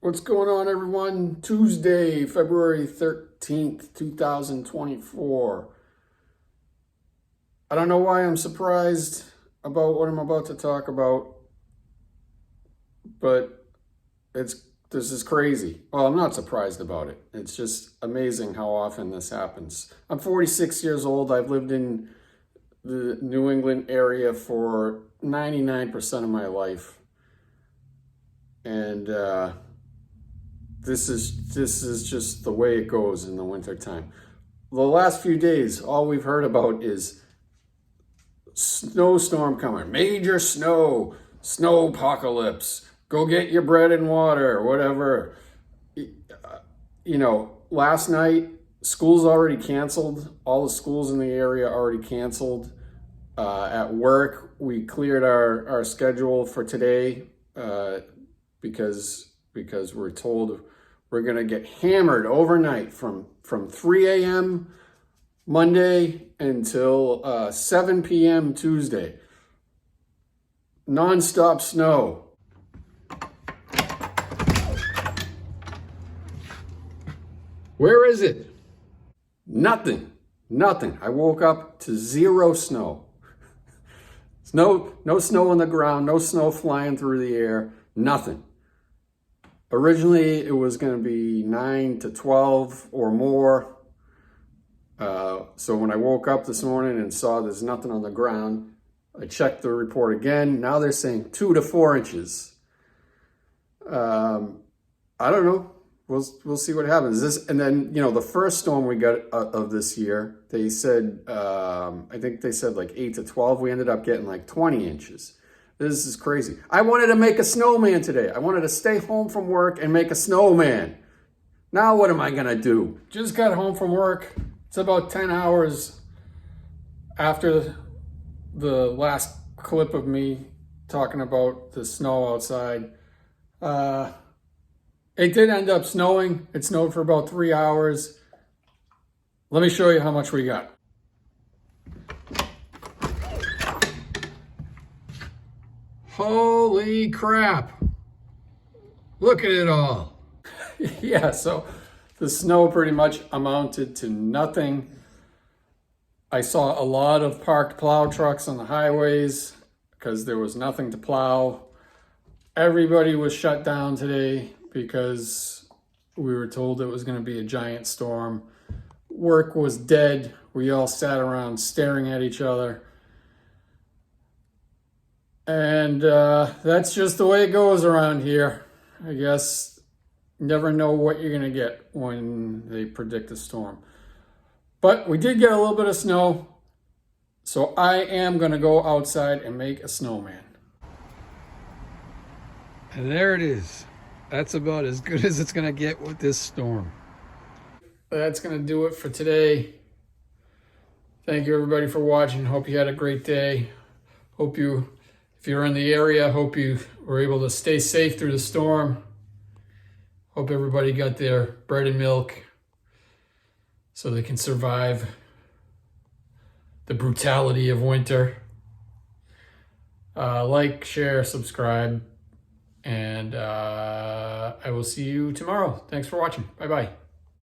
What's going on, everyone? Tuesday, February 13th, 2024. I don't know why I'm surprised about what I'm about to talk about, but this is crazy. Well, I'm not surprised about it. It's just amazing how often this happens. I'm 46 years old. I've lived in the New England area for 99% of my life. And this is just the way it goes in the wintertime. The last few days, all we've heard about is snowstorm coming, major snow apocalypse, go get your bread and water, whatever. You know, last night, school's already canceled. All the schools in the area already canceled. At work, we cleared our schedule for today because we're told we're going to get hammered overnight from 3 a.m. Monday until 7 p.m. Tuesday. Non-stop snow. Where is it? Nothing. I woke up to zero snow. No snow on the ground, no snow flying through the air, nothing. Originally, it was going to be 9 to 12 or more. So when I woke up this morning and saw there's nothing on the ground, I checked the report again. Now they're saying 2 to 4 inches. I don't know. We'll see what happens. And then, you know, the first storm we got of this year, they said, I think they said like 8 to 12. We ended up getting like 20 inches. This is crazy. I wanted to make a snowman today. I wanted to stay home from work and make a snowman. Now what am I going to do? Just got home from work. It's about 10 hours after the last clip of me talking about the snow outside. It did end up snowing. It snowed for about 3 hours. Let me show you how much we got. Holy crap. Look at it all. Yeah, so the snow pretty much amounted to nothing. I saw a lot of parked plow trucks on the highways because there was nothing to plow. Everybody was shut down today because we were told it was going to be a giant storm. Work was dead. We all sat around staring at each other. And that's just the way it goes around here. I guess you never know what you're going to get when they predict a storm. But we did get a little bit of snow. So I am going to go outside and make a snowman. And there it is. That's about as good as it's going to get with this storm. That's going to do it for today. Thank you everybody for watching. Hope you had a great day. Hope you, if you're in the area, hope you were able to stay safe through the storm. Hope everybody got their bread and milk so they can survive the brutality of winter. Like, share, subscribe. And I will see you tomorrow. Thanks for watching. Bye-bye.